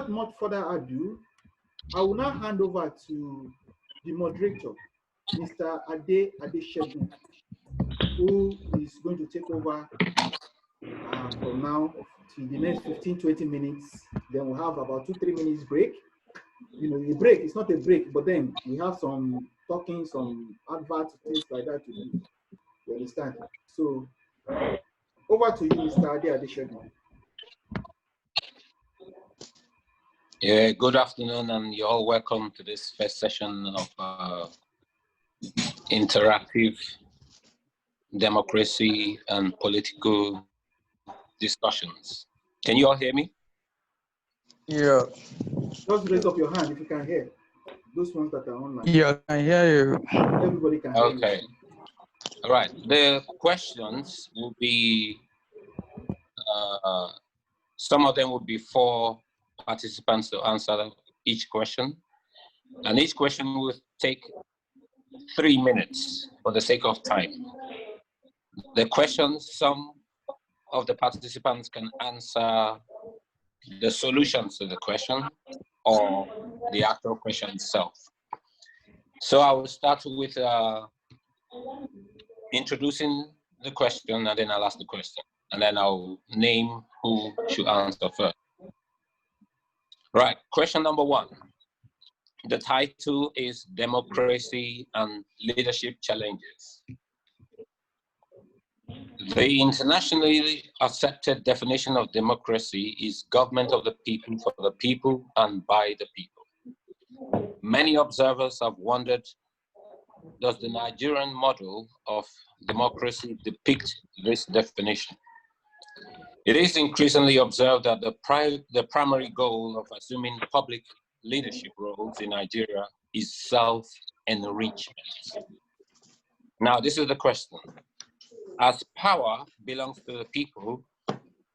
without much further ado, I will now hand over to the moderator, Mr. Adeshegun, who is going to take over from now to the next 15-20 minutes. Then we'll have about 2-3 minutes break. You know, the break, it's not a break, but then we have some talking, some adverts, things like that to do. You understand? So, over to you, Mr. Adeshegun. Yeah, good afternoon, and you're all welcome to this first session of interactive democracy and political discussions. Can you all hear me? Yeah. Just raise up your hand if you can hear. Those ones that are online. Yeah, I can hear you. Everybody can hear you. Okay. All right. The questions will be, some of them will be for participants to answer each question. And each question will take 3 minutes for the sake of time. The questions, some of the participants can answer the solutions to the question or the actual question itself. So I will start with introducing the question, and then I'll ask the question, and then I'll name who should answer first. Right, question number 1. The title is Democracy and Leadership Challenges. The internationally accepted definition of democracy is government of the people, for the people, and by the people. Many observers have wondered, does the Nigerian model of democracy depict this definition? It is increasingly observed that the primary goal of assuming public leadership roles in Nigeria is self-enrichment. Now, this is the question. As power belongs to the people,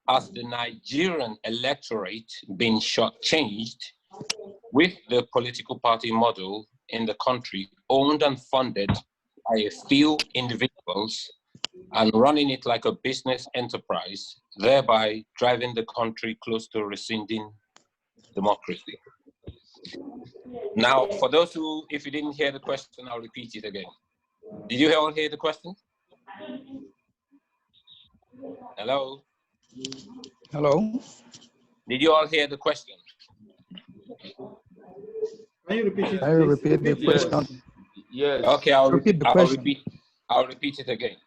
has the Nigerian electorate been shortchanged with the political party model in the country, owned and funded by a few individuals and running it like a business enterprise, thereby driving the country close to rescinding democracy? Now, for those who, if you didn't hear the question, I'll repeat it again. Did you all hear the question? Hello? Hello? Did you all hear the question? Can you repeat it? Can you repeat the question? Yes. Okay, I'll repeat the question. I'll repeat it again.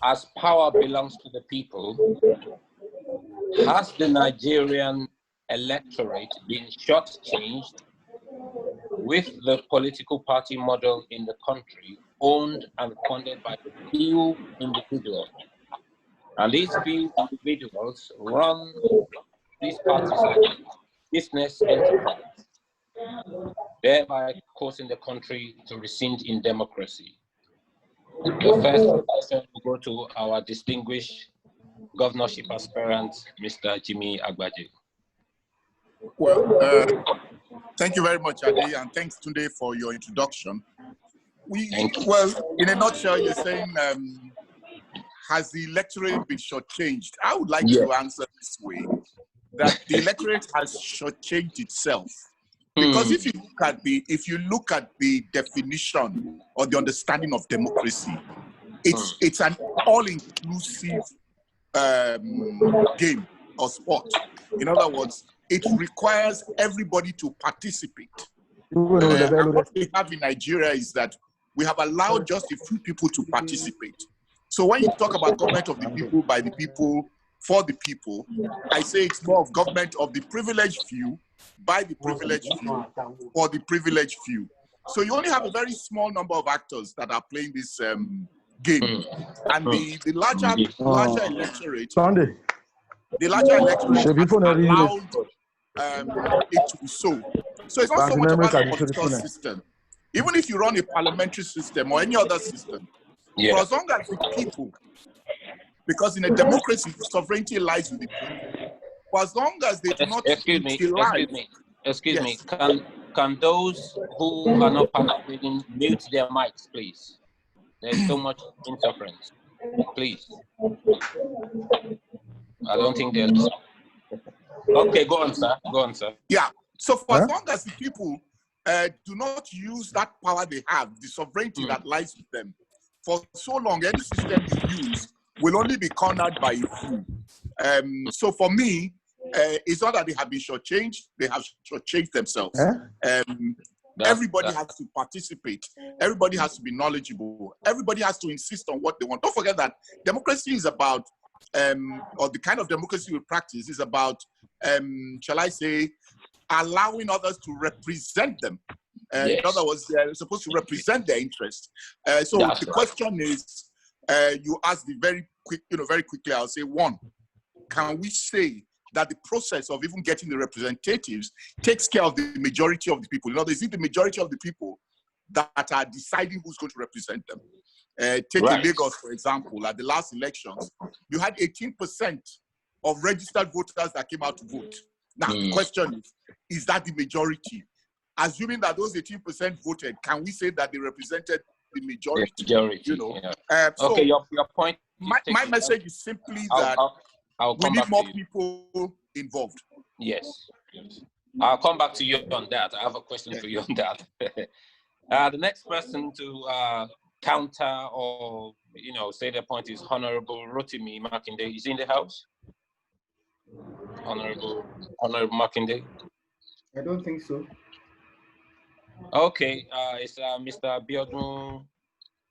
As power belongs to the people, has the Nigerian electorate been shortchanged with the political party model in the country, owned and funded by a few individuals? And these few individuals run these parties like business enterprise, thereby causing the country to rescind in democracy. The first question will go to our distinguished governorship aspirant, Mr. Jimmy Agbaje. Well, thank you very much, Ade, and thanks, Tunde, for your introduction. Well, in a nutshell, you're saying, has the electorate been shortchanged? I would like to answer this way, that the electorate has shortchanged itself. Because if you look at the definition or the understanding of democracy, it's an all-inclusive game or sport. In other words, it requires everybody to participate. And what we have in Nigeria is that we have allowed just a few people to participate. So when you talk about government of the people, by the people, for the people, I say it's more of government of the privileged few, by the privileged few, for the privileged few. So you only have a very small number of actors that are playing this game. And the larger electorate, has allowed it to be so. So it's not so much about a political system. Even if you run a parliamentary system or any other system, for as long as the people, because in a democracy, sovereignty lies with the people. For as long as they do not Excuse me. Can those who are not participating mute their mics, please? There's so much interference. Please. I don't think there's. Okay, go on, sir. Go on, sir. Yeah. So for as long as the people do not use that power they have, the sovereignty that lies with them, for so long, any system you use will only be cornered by a few. So for me, it's not that they have been shortchanged, they have shortchanged themselves. Everybody has to participate. Everybody has to be knowledgeable. Everybody has to insist on what they want. Don't forget that democracy is about, or the kind of democracy we practice is about, shall I say, allowing others to represent them. In other words, they're supposed to represent their interests. So the question is, you asked the very quickly, I'll say one, can we say that the process of even getting the representatives takes care of the majority of the people? In other words, is it the majority of the people that are deciding who's going to represent them? Take Lagos, for example, at the last elections, you had 18% of registered voters that came out to vote. Now, the question is that the majority? Assuming that those 18% voted, can we say that they represented the majority? You know? So okay, your point. My message is simply that we need more people involved. Yes. I'll come back to you on that. I have a question for you on that. The next person to counter or say their point is Honorable Rotimi Makinde. Is he in the house? Honorable Makinde? I don't think so. Okay, is Mr. Biodun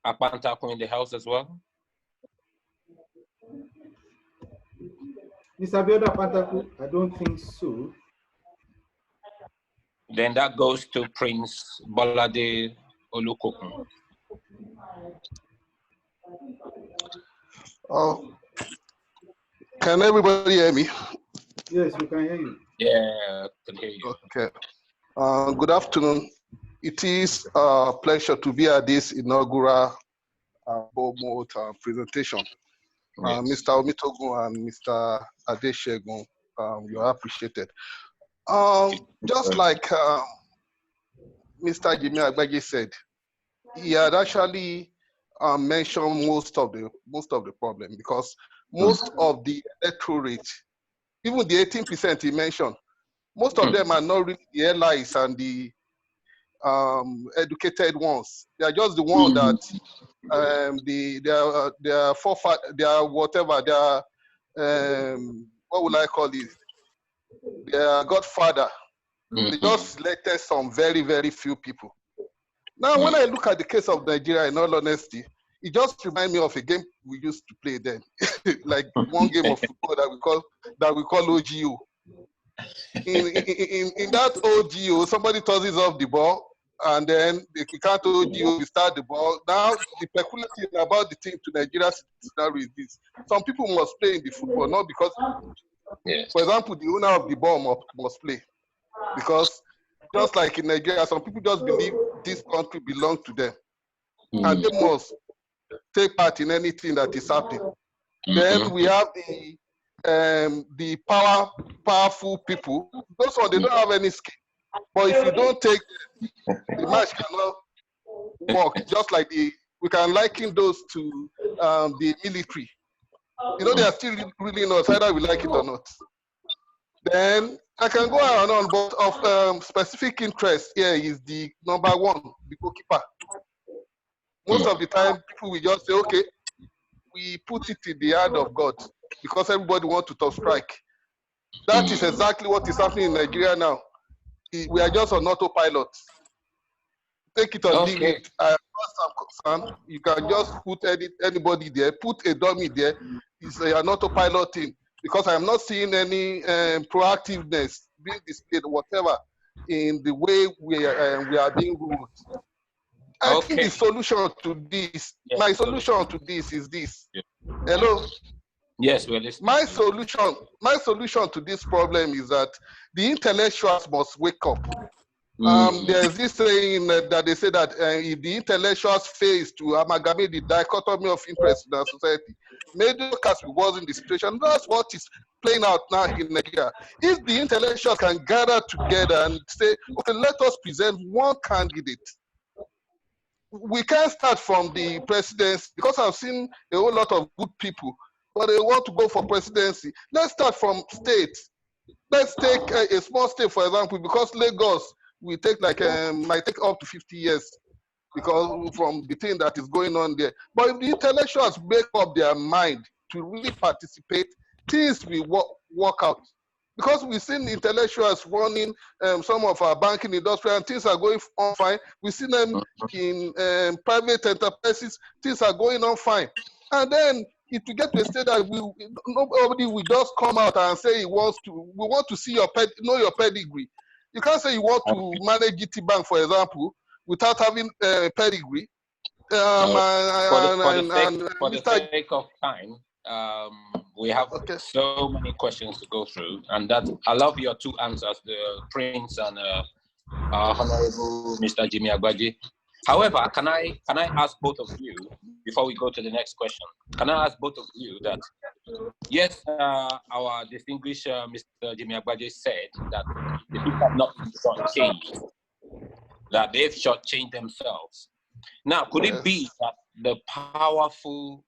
Akpantako in the house as well? Mr. Bioda Pataku, I don't think so. Then that goes to Prince Bolade Olukokun. Can everybody hear me? Yes, we can hear you. Yeah, I can hear you. Okay. Good afternoon. It is a pleasure to be at this inaugural POLMOT presentation. Yes. Mr. Omitogun and Mr. Adeshegun, you are appreciated. Just like Mr. Jimmy Agbaje said, he had actually mentioned most of the problem, because most of the electorates, even the 18% he mentioned, most of them are not really the allies and the educated ones. They are just the ones that they are forefathers, they are whatever, they are what would I call it? They are godfather. They just selected some very, very few people. Now, when I look at the case of Nigeria, in all honesty, it just reminds me of a game we used to play then, like one game of football that we call OGO. In that OGO, somebody tosses off the ball, and then we can't OGO, we start the ball. Now, the peculiar thing about the team to Nigeria scenario is this: some people must play in the football, not because, for example, the owner of the ball must play, because just like in Nigeria, some people just believe this country belongs to them, and they must take part in anything that is happening. Then we have the powerful people. Those ones, they don't have any skill. But if you don't take them, the match cannot work. Just like we can liken those to the military. They are still really not, either we like it or not. Then I can go on and on, but of specific interest here is the number one, the goalkeeper. Most of the time, people will just say, okay, we put it in the hand of God, because everybody wants to top strike. That is exactly what is happening in Nigeria now. We are just on autopilot. Take it or leave it. As far as I'm concerned, you can just put anybody there, put a dummy there. It's an autopilot thing, because I am not seeing any proactiveness being displayed, whatever, in the way we are being ruled. I think the solution to this, my solution to this is this. Hello? Yes, we're listening. My solution to this problem is that the intellectuals must wake up. There's this saying that they say that if the intellectuals fail to amalgamate the dichotomy of interest in our society, maybe cast we was in the situation. That's what is playing out now in Nigeria. If the intellectuals can gather together and say, okay, let us present one candidate. We can't start from the presidency, because I've seen a whole lot of good people, but they want to go for presidency. Let's start from states. let's take a small state, for example, because Lagos will take like, might take up to 50 years because from the thing that is going on there. But if the intellectuals make up their mind to really participate, things will work out. Because we've seen intellectuals running some of our banking industry and things are going on fine. We've seen them in private enterprises, things are going on fine. And then if you get to a state that nobody will just come out and say we want to see know your pedigree. You can't say you want to manage GT Bank, for example, without having pedigree. For the sake of time, we have so many questions to go through, and that I love your two answers, the Prince and Honorable Mr. Jimmy Agbaji. However, can I ask both of you before we go to the next question? Can I ask both of you that yes, our distinguished Mr. Jimmy Agbaji said that the people have not been shortchanged, that they've shortchanged themselves. Now, could it be that the powerful,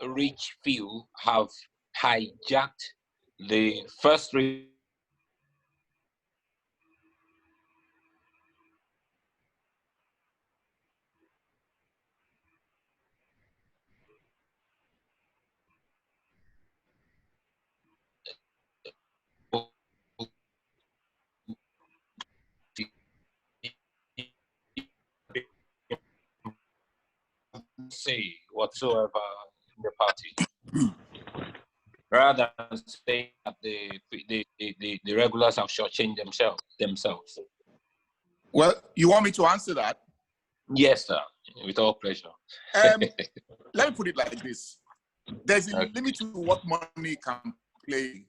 rich few have hijacked the first say whatsoever in the party, rather than saying that the regulars have shortchanged themselves? Well, you want me to answer that? Yes, sir. With all pleasure. Let me put it like this. There's a limit to what money can play.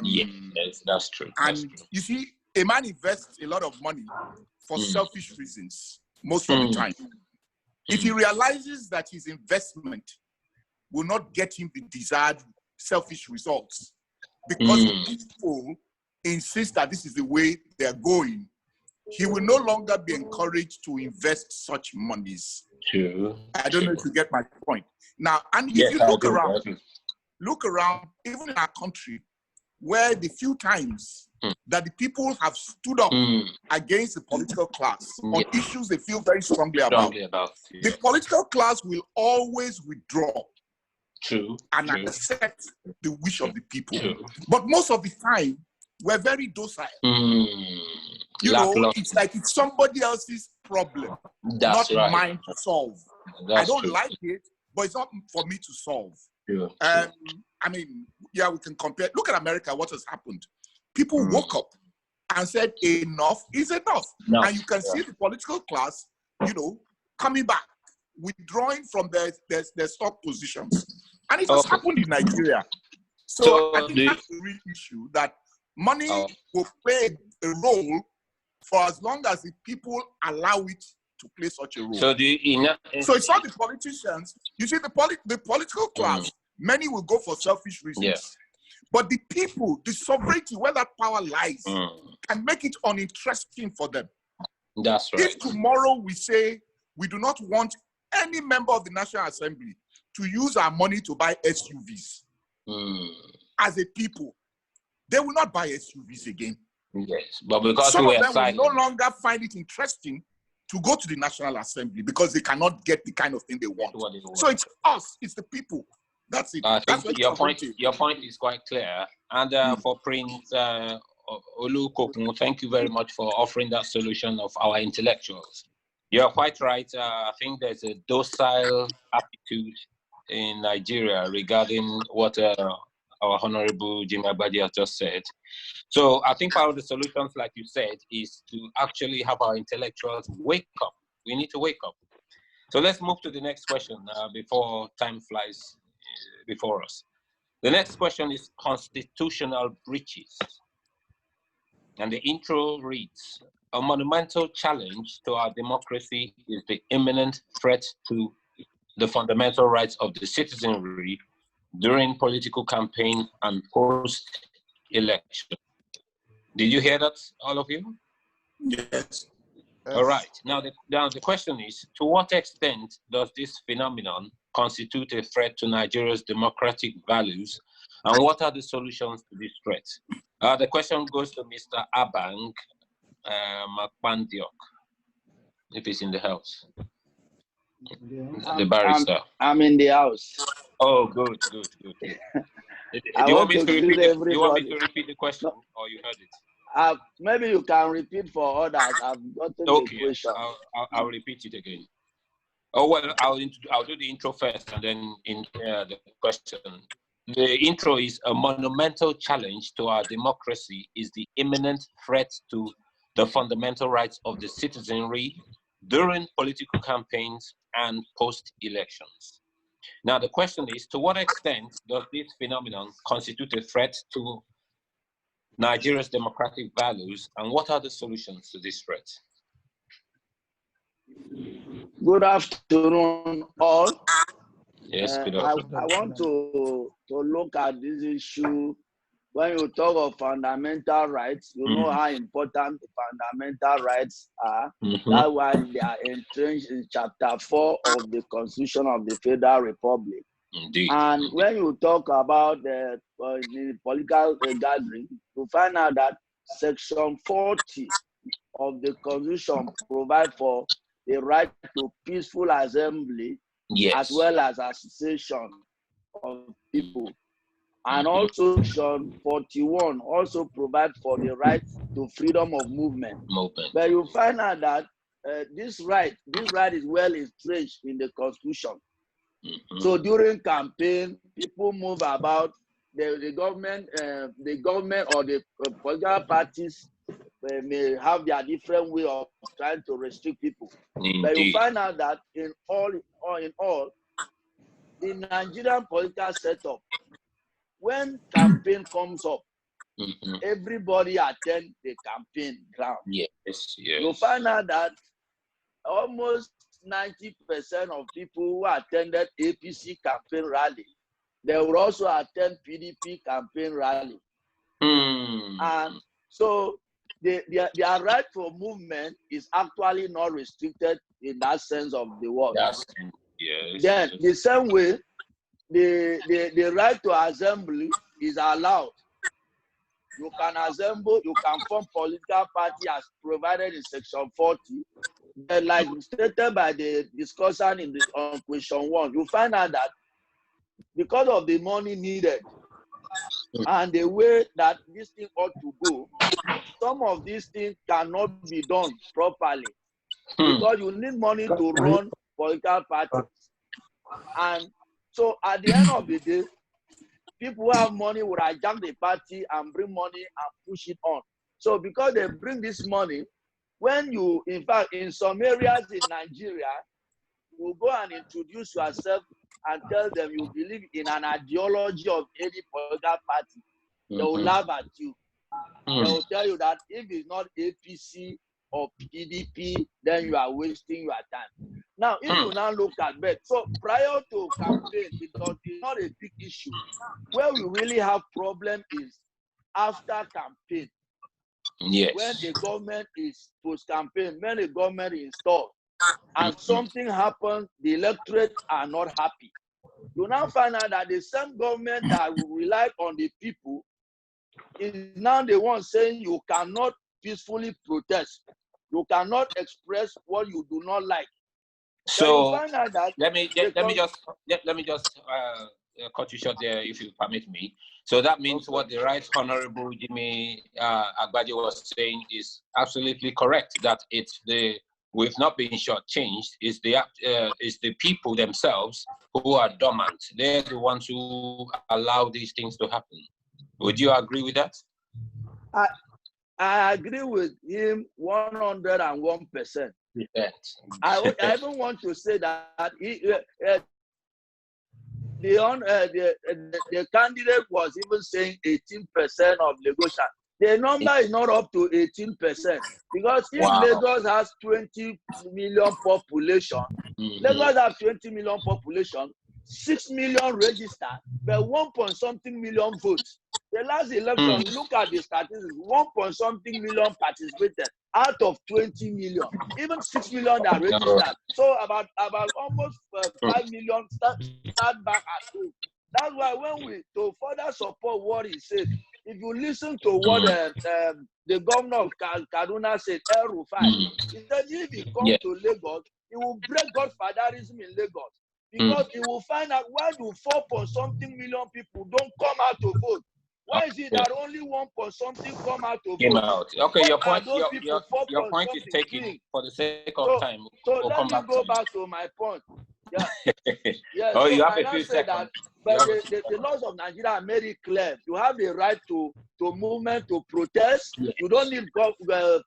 Yes, that's true. And you see, a man invests a lot of money for selfish reasons most of the time. If he realizes that his investment will not get him the desired selfish results, because people insist that this is the way they're going, he will no longer be encouraged to invest such monies. True. I don't know if you get my point. Now, and if you look around, even in our country, where the few times that the people have stood up against the political class on issues they feel very strongly about, the political class will always withdraw and accept the wish of the people. But most of the time, we're very docile. You know, it's like it's somebody else's problem, not mine to solve. I don't like it, but it's not for me to solve. I mean, yeah, we can compare. Look at America, what has happened. People woke up and said, enough is enough. And you can see the political class, you know, coming back, withdrawing from their stock positions. And it has happened in Nigeria. So I think that's the real issue, that money will play a role for as long as the people allow it to play such a role. So it's not the politicians. You see, the political class, many will go for selfish reasons. But the people, the sovereignty, where that power lies, can make it uninteresting for them. That's right. If tomorrow we say we do not want any member of the National Assembly to use our money to buy SUVs, as a people, they will not buy SUVs again. Yes, but because some of them will no longer find it interesting to go to the National Assembly because they cannot get the kind of thing they want. So it's us, it's the people. That's it. That's your point is quite clear. And for Prince Olukokun, thank you very much for offering that solution of our intellectuals. You're quite right. I think there's a docile attitude in Nigeria regarding what our Honorable Jimmy Agbaji has just said. So I think part of the solutions, like you said, is to actually have our intellectuals wake up. We need to wake up. So let's move to the next question before time flies before us. The next question is constitutional breaches. And the intro reads, a monumental challenge to our democracy is the imminent threat to the fundamental rights of the citizenry during political campaign and post-election. Did you hear that, all of you? Yes. All right. Now the question is, to what extent does this phenomenon constitute a threat to Nigeria's democratic values, and what are the solutions to this threat? The question goes to Mr. Abang Makpandiok, if he's in the house. The barrister. I'm in the house. Oh, good. Do you want me to repeat the question, or you heard it? Maybe you can repeat for others. I've gotten the question. I'll repeat it again. Oh well, I'll do the intro first, and then the question. The intro is: a monumental challenge to our democracy is the imminent threat to the fundamental rights of the citizenry during political campaigns and post-elections. Now, the question is, to what extent does this phenomenon constitute a threat to Nigeria's democratic values, and what are the solutions to this threat? Good afternoon, all. Yes, good afternoon. I want to look at this issue. When you talk of fundamental rights, you know how important the fundamental rights are. That's why they are entrenched in Chapter 4 of the Constitution of the Federal Republic. Indeed. And when you talk about the political gathering, you find out that Section 40 of the Constitution provides for the right to peaceful assembly, as well as association of people. And also Section 41 also provides for the right to freedom of movement. But you find out that this right is well entrenched in the Constitution. So during campaign, people move about. The government or the political parties may have their different way of trying to restrict people. But you find out that in all, the Nigerian political setup, when campaign comes up, everybody attend the campaign ground. Yes. You find out that almost 90% of people who attended APC campaign rally, they will also attend PDP campaign rally. And so their right for movement is actually not restricted in that sense of the word. Then the same way, the right to assembly is allowed. You can assemble, you can form political party as provided in Section 40. But like stated by the discussion on question 1, you find out that because of the money needed and the way that this thing ought to go, some of these things cannot be done properly because you need money to run political parties. And so at the end of the day, people who have money will hijack the party and bring money and push it on. So because they bring this money, when you, in fact, in some areas in Nigeria, you go and introduce yourself and tell them you believe in an ideology of any political party, they will laugh at you. They will tell you that if it's not APC or PDP, then you are wasting your time. Now, if you now look at that, so prior to campaign, because it's not a big issue. Where we really have problem is after campaign. When the government is post-campaign, when the government is installed, and something happens, the electorates are not happy. You now find out that the same government that will rely on the people is now the one saying you cannot peacefully protest. You cannot express what you do not like. So let me just cut you short there, if you permit me. So that means what the Right Honorable Jimmy Agbaje was saying is absolutely correct. That we've not been shortchanged. It's the people themselves who are dormant. They're the ones who allow these things to happen. Would you agree with that? I agree with him 101%. I even want to say that the candidate was even saying 18% of Lagos. The number is not up to 18% because if Lagos has 20 million population, Lagos has 20 million population, 6 million registered, but 1-point-something million votes. The last election, look at the statistics, 1-point-something million participated out of 20 million. Even 6 million that registered. So about almost 5 million start back at home. That's why when to further support what he said, if you listen to what the governor of Kaduna said, El Rufai, he said if he comes to Lagos, he will break godfatherism in Lagos. Because he will find out why do 4-point-something million people don't come out to vote. Why is it that only 1-point-something come out to vote? Okay, your point. Those people, your point is taken for the sake of time. So let me go back to my point. Yeah. Yeah. Oh, so you have I a few seconds. that, but the laws of Nigeria are made it clear. You have the right to movement, to protest. Yes. You don't need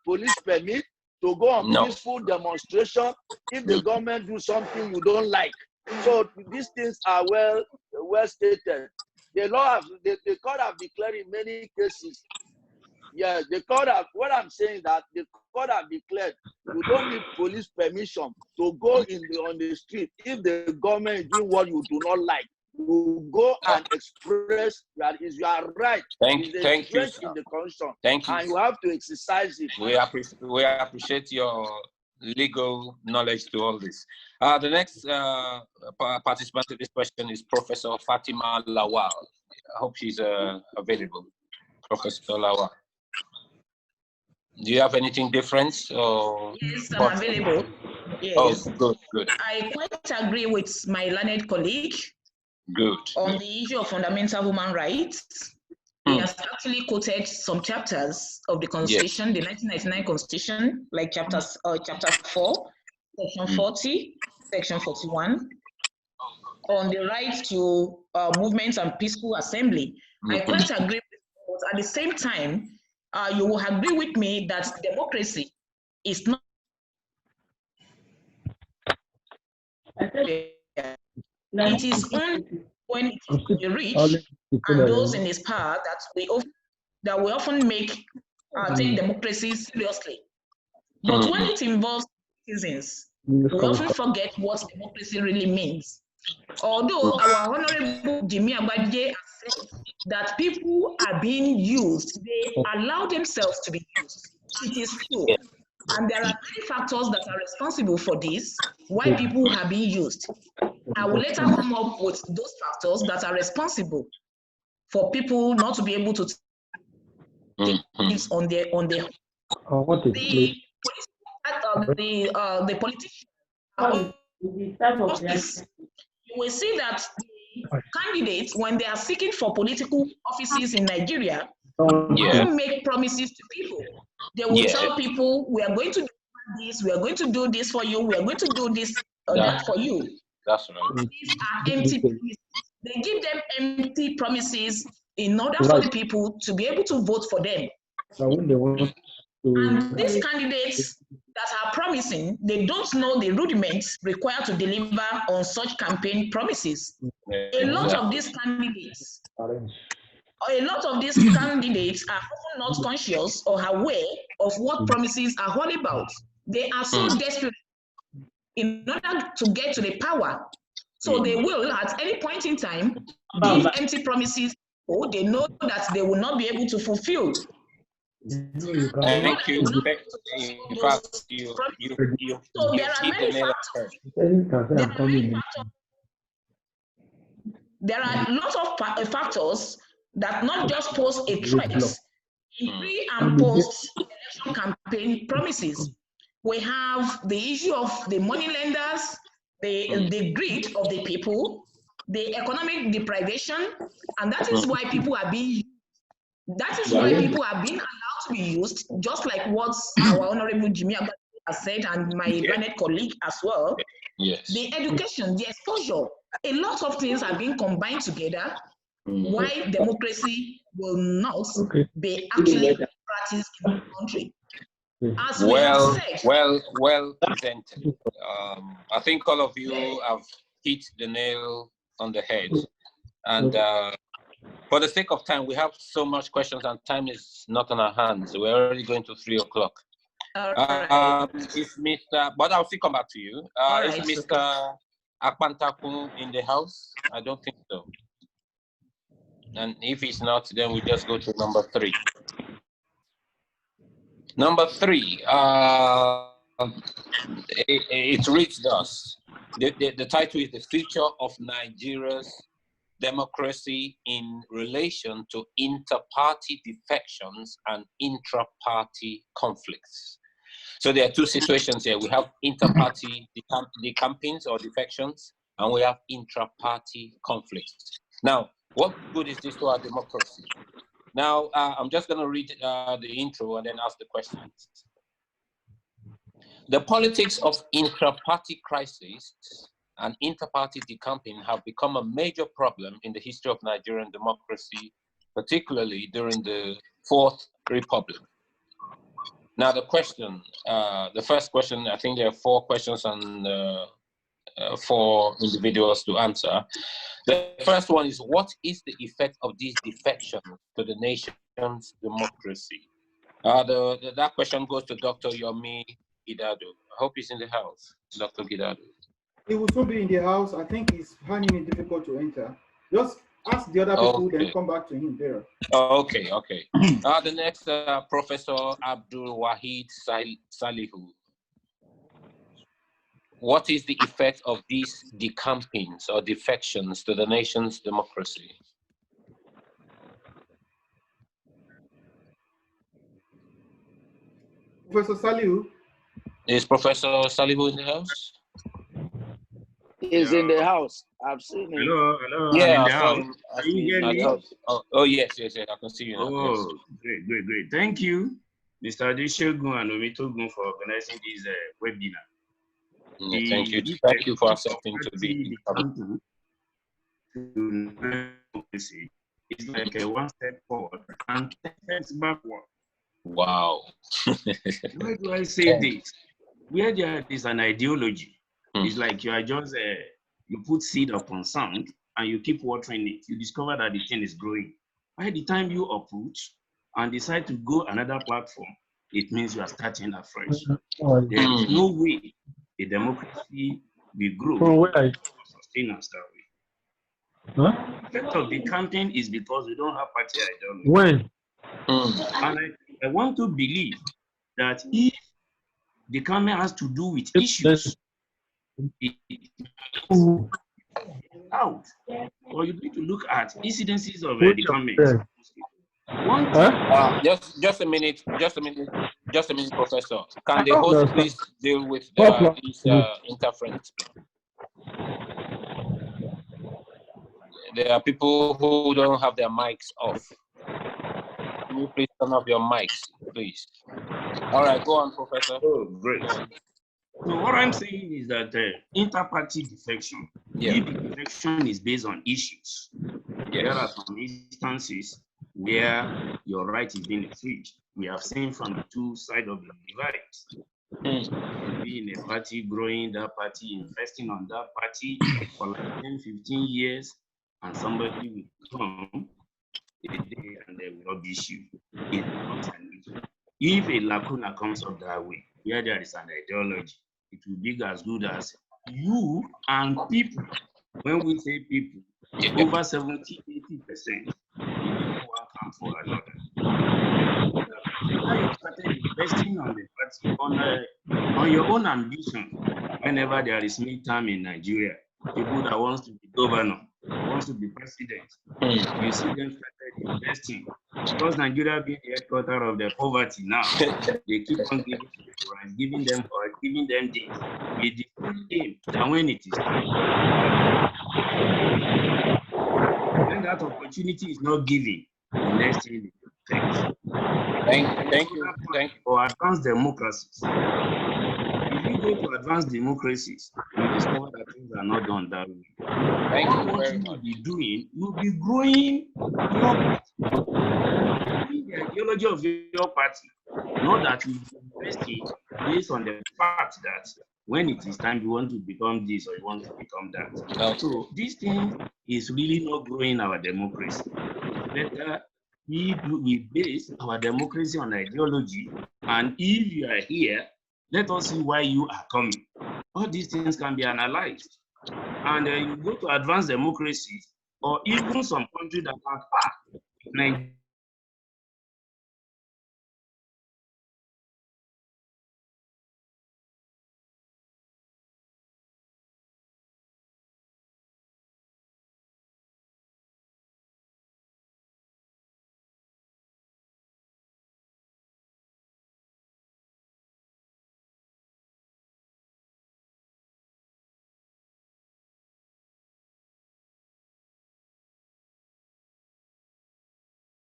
police permit to go on peaceful demonstration if the government do something you don't like. So these things are well stated. The court have declared in many cases. Yeah, the court have, what I'm saying that the court have declared you don't need police permission to go on the street if the government is doing what you do not like. You go and express that is your right. Thank you, in the Constitution. Thank you. And you have to exercise it. We appreciate your legal knowledge to all this. The next participant to this question is Professor Fatima Lawal. I hope she's available. Professor Lawal. Do you have anything different? Or yes, I'm available. Yes. Oh, good. I quite agree with my learned colleague. Good. On the issue of fundamental human rights. He has actually quoted some chapters of the Constitution, the 1999 Constitution, like chapter 4, section 40, section 41, on the right to movements and peaceful assembly. I quite agree with you, but at the same time, you will agree with me that democracy is not. It is only when it is the rich and those in his power that we often take democracy seriously. But when it involves citizens, we often forget what democracy really means. Although our Honorable Jimmy Agbaje said that people are being used, they allow themselves to be used. It is true. And there are many factors that are responsible for this, why people are being used. I will later come up with those factors that are responsible for people not to be able to take this on their own. The politicians office, you will see that the candidates, when they are seeking for political offices in Nigeria, often make promises to people. They will tell people, we are going to do this, we are going to do this for you, we are going to do this or that for you. That's right. These are empty promises. They give them empty promises in order for the people to be able to vote for them. And these candidates that are promising, they don't know the rudiments required to deliver on such campaign promises. A lot of these candidates are often not conscious or aware of what promises are all about. They are so desperate in order to get to the power. So they will, at any point in time, give empty promises, or they know that they will not be able to fulfill. Thank you. In fact, so there are many factors. There are lots of factors that not just pose a threat in pre and post election campaign promises. We have the issue of the money lenders, the greed of the people, the economic deprivation, and that is why people are being used. That is why people are being allowed to be used, just like what our Honorable Jimmy has said, and my learned colleague as well. Yes. The education, the exposure, a lot of things are being combined together. Why democracy will not be actually practiced in the country. As well presented. I think all of you have hit the nail on the head. And for the sake of time, we have so much questions and time is not on our hands. We're already going to 3 o'clock. Is Mr. But I'll still come back to you. Is Mr. Akpantakun in the house? I don't think so. And if he's not, then we just go to number 3. Number 3, it reads thus. The title is The Future of Nigeria's democracy in relation to inter-party defections and intra-party conflicts. So there are two situations here. We have inter-party decampings or defections, and we have intra-party conflicts. Now, what good is this to our democracy? Now, I'm just going to read the intro and then ask the questions. The politics of intra-party crisis and inter-party decamping have become a major problem in the history of Nigerian democracy, particularly during the Fourth Republic. Now, the question, the first question, I think there are 4 questions and 4 individuals to answer. The first one is, what is the effect of these defections to the nation's democracy? That question goes to Dr. Yomi Gidado. I hope he's in the house, Dr. Gidado. He will soon be in the house. I think he's finding it difficult to enter. Just ask the other people, then come back to him there. Okay. The next, Professor Abdul Wahid Salihu. What is the effect of these decampings or defections to the nation's democracy? Professor Salihu? Is Professor Salihu in the house? He's in the house. I've seen him. Hello. Yeah, I'm in the house. Can you hear me? Oh, yes, I can see you now. Oh, yes. Great. Thank you, Mr. Adeshegun and Omitogun, for organizing this webinar. Thank you for accepting to be. It's like a 1 step forward and 10 steps backward. Wow. Why do I say this? Where there is an ideology, it's like you are just you put seed upon sand and you keep watering it. You discover that the thing is growing. By the time you uproot and decide to go another platform, it means you are starting afresh. There is no way a democracy will grow or sustain us that way. The effect of the campaign is because we don't have party ideology. And I want to believe that if the campaign has to do with issues, out, or you need to look at incidences of the campaign. Just a minute, Professor. Can the host please deal with these interference? There are people who don't have their mics off. Can you please turn off your mics, please? All right, go on, Professor. Oh, great. So what I'm saying is that inter-party defection, if the defection is based on issues, there are some instances where your right is being infringed. We have seen from the 2 sides of the divide. Being a party growing, that party investing on that party for like 10, 15 years, and somebody will come a day and they will rubbish you. If a lacuna comes up that way, where there is an ideology, it will be as good as you and people. When we say people, over 70-80%, one come for another. You started investing on the party, on your own ambition. Whenever there is midterm in Nigeria, people that wants to be governor, wants to be president, you see them started investing. Because Nigeria being the headquarters of the poverty now, they keep on giving them this with the same aim that when it is time, when that opportunity is not given, the next thing is thanks. Thank you. For advanced democracies, if you go to advanced democracies, you discover that things are not done that way. Thank you very much. You'll be growing your party. The ideology of your party, not that you invest based on the fact that when it is time you want to become this or you want to become that. Okay. So this thing is really not growing our democracy. It's better we base our democracy on ideology, and if you are here, let us see why you are coming. All these things can be analyzed. And you go to advanced democracies, or even some countries that are Nigeria